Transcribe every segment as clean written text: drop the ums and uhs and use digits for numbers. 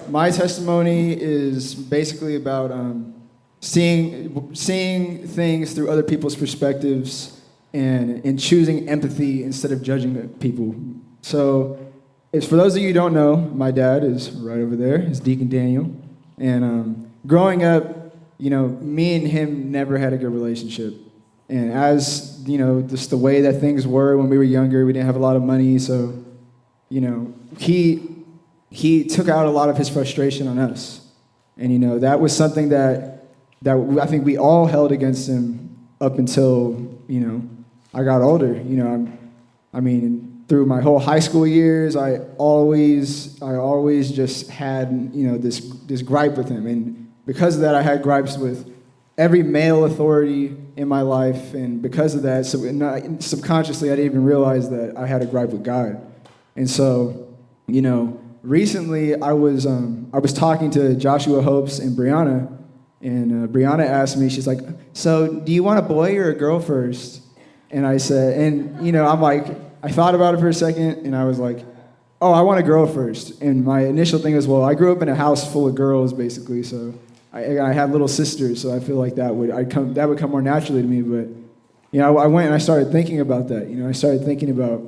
my testimony is basically about seeing things through other people's perspectives and choosing empathy instead of judging people. So, it's for those of you who don't know, my dad is right over there. It's Deacon Daniel, and growing up, me and him never had a good relationship. And as just the way that things were when we were younger, we didn't have a lot of money, so he took out a lot of his frustration on us. And that was something that I think we all held against him up until I got older. Through my whole high school years, I always just had this gripe with him, and because of that, I had gripes with every male authority in my life, and because of that, subconsciously, I didn't even realize that I had a gripe with God. And so, recently I was talking to Joshua Hopes and Brianna, and Brianna asked me, she's like, "So, do you want a boy or a girl first?" And I said, I'm like, I thought about it for a second, and I was like, "Oh, I want a girl first." And my initial thing was, well, I grew up in a house full of girls, basically, so I had little sisters, so I feel like that would come more naturally to me. But I went and I started thinking about that. I started thinking about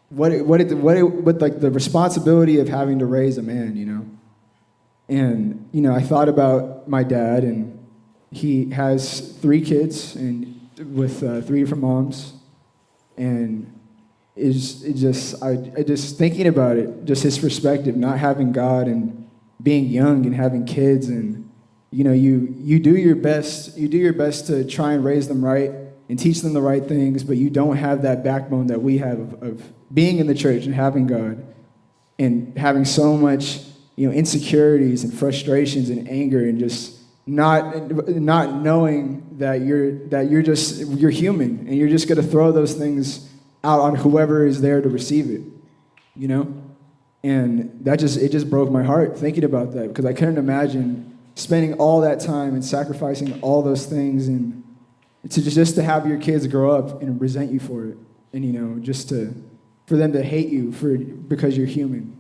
what like the responsibility of having to raise a man. And I thought about my dad, and he has 3 kids and with 3 different moms, and I just thinking about it, just his perspective, not having God and being young and having kids, and you do your best to try and raise them right and teach them the right things, but you don't have that backbone that we have of being in the church and having God and having so much insecurities and frustrations and anger and just not knowing that you're human, and you're just going to throw those things out on whoever is there to receive it, And it just broke my heart thinking about that, because I couldn't imagine spending all that time and sacrificing all those things, and just to have your kids grow up and resent you for it, and for them to hate you because you're human.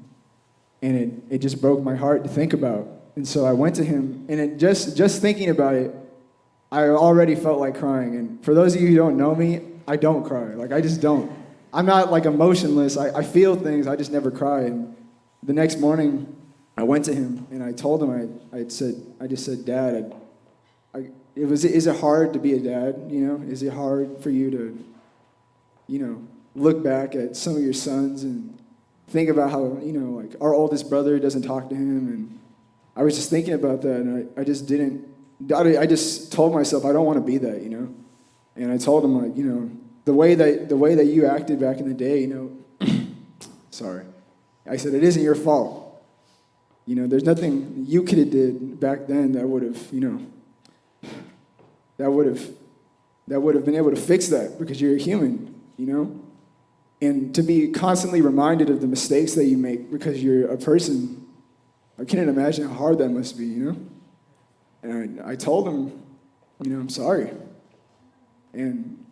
And it just broke my heart to think about. And so I went to him, and just thinking about it, I already felt like crying. And for those of you who don't know me, I don't cry. Like, I just don't. I'm not like emotionless. I feel things. I just never cry. And the next morning, I went to him and I told him, I just said, "Dad, is it hard to be a dad? Is it hard for you to, look back at some of your sons and think about how, like our oldest brother doesn't talk to him?" And I was just thinking about that, and I just told myself I don't want to be that, And I told him, like, the way that you acted back in the day, sorry. I said, it isn't your fault. There's nothing you could have did back then that would have been able to fix that, because you're a human, And to be constantly reminded of the mistakes that you make because you're a person, I can't imagine how hard that must be, And I told him, I'm sorry. And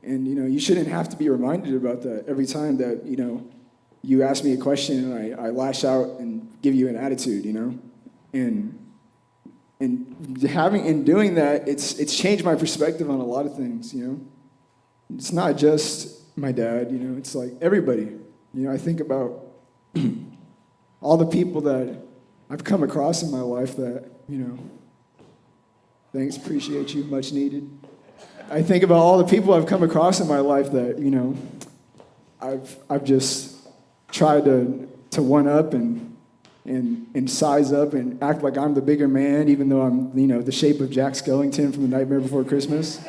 you shouldn't have to be reminded about that every time that, you ask me a question and I lash out and give you an attitude, And doing that, it's changed my perspective on a lot of things, It's not just my dad, it's like everybody. I think about all the people that I've come across in my life that, thanks, appreciate you, much needed. I think about all the people I've come across in my life that, I've just tried to one up and size up and act like I'm the bigger man, even though I'm, the shape of Jack Skellington from The Nightmare Before Christmas.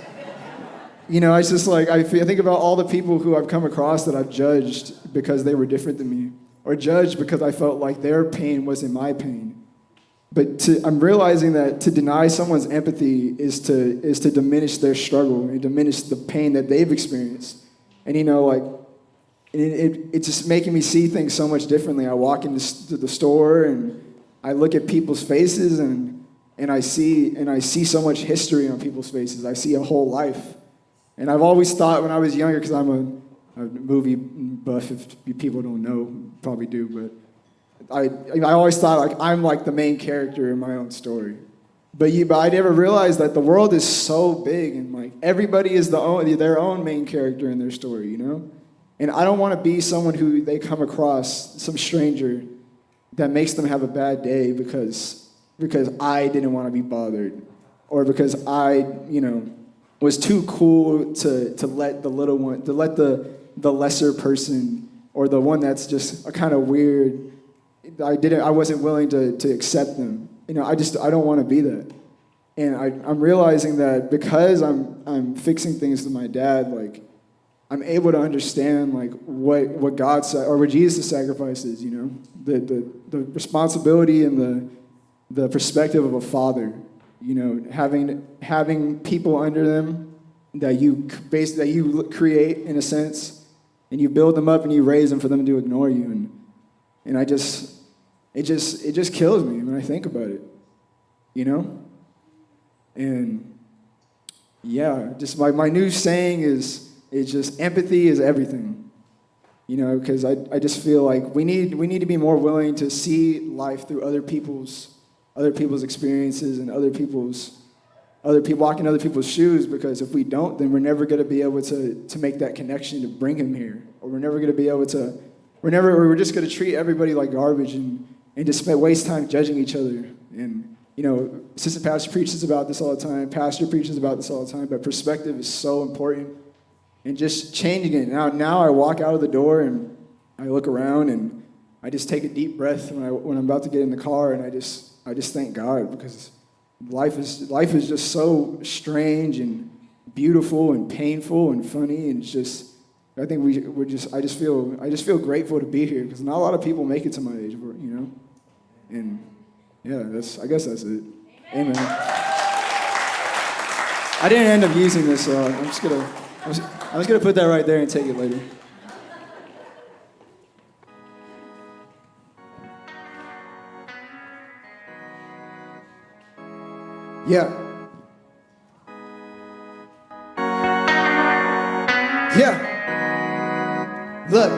It's just like, I think about all the people who I've come across that I've judged because they were different than me, or judged because I felt like their pain wasn't my pain. But I'm realizing that to deny someone's empathy is to diminish their struggle and diminish the pain that they've experienced. And it's just making me see things so much differently. I walk into the store and I look at people's faces and I see so much history on people's faces. I see a whole life. And I've always thought when I was younger, because I'm a movie buff, if people don't know, probably do, but I always thought like I'm like the main character in my own story. But I never realized that the world is so big and like everybody is their own main character in their story, you know? And I don't want to be someone who they come across, some stranger, that makes them have a bad day because I didn't want to be bothered, or because I, was too cool to let the little one, to let the lesser person, or the one that's just a kind of weird, I wasn't willing to accept them. I don't want to be that. And I'm realizing that because I'm fixing things to my dad, like, I'm able to understand like what God said, or what Jesus' sacrifice is, the responsibility and the perspective of a father, having people under them that you create in a sense, and you build them up and you raise them for them to ignore you, and it just kills me when I think about it, and yeah, just my new saying is just empathy is everything, because I just feel like we need to be more willing to see life through other people's experiences and other people walking in other people's shoes, because if we don't, then we're never going to be able to make that connection to bring him here, or we're never going to be able to, we're just going to treat everybody like garbage and just waste time judging each other. And assistant pastor preaches about this all the time, pastor preaches about this all the time, but perspective is so important. And just changing it. Now I walk out of the door and I look around and I just take a deep breath when I'm about to get in the car, and I just thank God, because life is just so strange and beautiful and painful and funny, and it's just, I think I just feel grateful to be here, because not a lot of people make it to my age, and yeah, I guess that's it. Amen. I didn't end up using this, so I'm just gonna put that right there and take it later. Yeah. Look.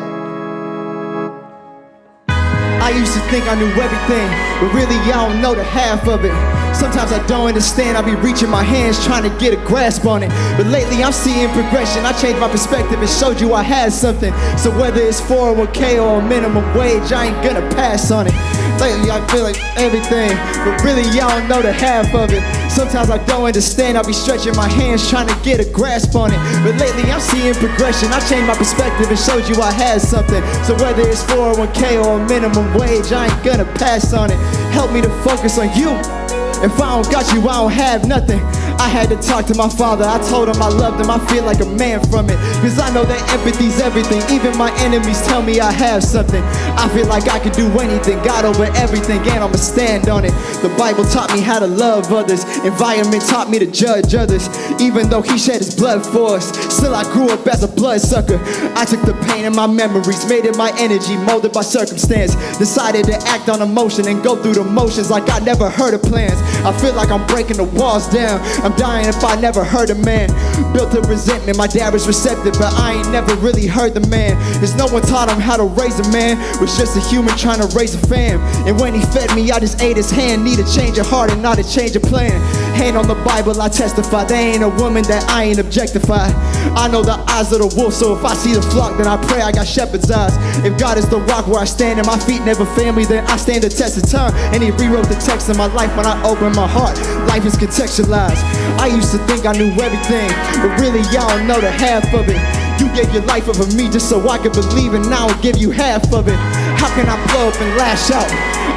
I used to think I knew everything, but really I don't know the half of it. Sometimes I don't understand, I be reaching my hands trying to get a grasp on it. But lately I'm seeing progression, I changed my perspective and showed you I had something. So whether it's 401k or a minimum wage, I ain't gonna pass on it. Lately I feel like everything, but really I don't know the half of it. Sometimes I don't understand, I be stretching my hands trying to get a grasp on it. But lately I'm seeing progression, I changed my perspective and showed you I had something. So whether it's 401k or a minimum wage, I ain't gonna pass on it. Help me to focus on you. If I don't got you, I don't have nothing. I had to talk to my father, I told him I loved him, I feel like a man from it. Cause I know that empathy's everything, even my enemies tell me I have something. I feel like I can do anything, God over everything, and I'ma stand on it. The Bible taught me how to love others, environment taught me to judge others. Even though he shed his blood for us, still I grew up as a bloodsucker. I took the pain in my memories, made it my energy, molded by circumstance. Decided to act on emotion and go through the motions like I never heard of plans. I feel like I'm breaking the walls down, I'm dying if I never heard a man. Built a resentment, my dad was receptive, but I ain't never really heard the man. Cause no one taught him how to raise a man, was just a human trying to raise a fam. And when he fed me, I just ate his hand. Need a change of heart and not a change of plan. Hand on the Bible, I testify, there ain't a woman that I ain't objectified. I know the eyes of the wolf, so if I see the flock, then I pray I got shepherd's eyes. If God is the rock where I stand and my feet never fail me, then I stand the test of time. And he rewrote the text of my life when I opened my heart. Life is contextualized. I used to think I knew everything, but really y'all don't know the half of it. You gave your life over me just so I could believe, and now I'll give you half of it. How can I blow up and lash out?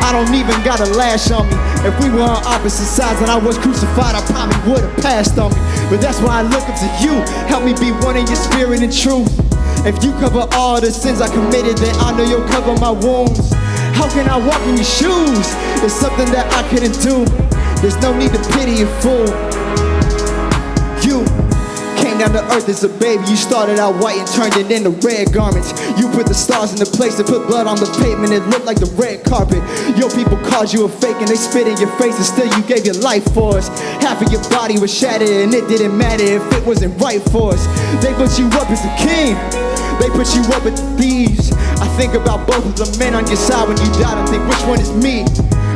I don't even got a lash on me. If we were on opposite sides and I was crucified, I probably would have passed on me. But that's why I look up to you. Help me be one in your spirit and truth. If you cover all the sins I committed, then I know you'll cover my wounds. How can I walk in your shoes? It's something that I couldn't do. There's no need to pity a fool. You came down to earth as a baby. You started out white and turned it into red garments. You put the stars into place and put blood on the pavement. It looked like the red carpet. Your people called you a fake and they spit in your face, and still you gave your life for us. Half of your body was shattered and it didn't matter if it wasn't right for us. They put you up as a king, they put you up at the thieves. I think about both of the men on your side when you died and think, which one is me?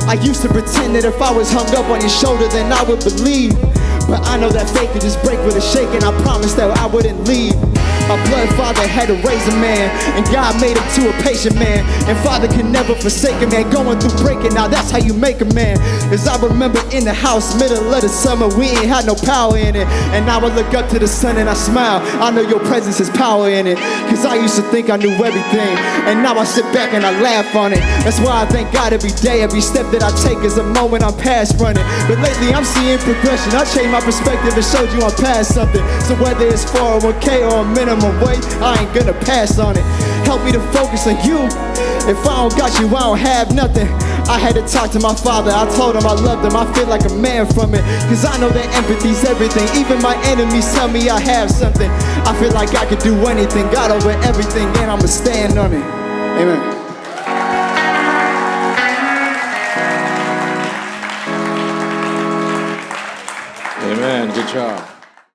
I used to pretend that if I was hung up on your shoulder, then I would believe. But I know that faith could just break with a shake, and I promised that I wouldn't leave. My blood father had to raise a man, and God made him to a patient man. And father can never forsake a man, going through breaking, now that's how you make a man. As I remember in the house, middle of the summer, we ain't had no power in it. And now I look up to the sun and I smile, I know your presence has power in it. Cause I used to think I knew everything, and now I sit back and I laugh on it. That's why I thank God every day, every step that I take is a moment I'm past running. But lately I'm seeing progression, I changed my perspective and showed you I'm past something. So whether it's 401k or a minimum wage, I ain't gonna pass on it. Help me to focus on you. If I don't got you, I don't have nothing. I had to talk to my father, I told him I loved him. I feel like a man from it, cause I know that empathy's everything. Even my enemies tell me I have something. I feel like I could do anything, God over everything, and I'ma stand on it. Amen. Amen. Good job.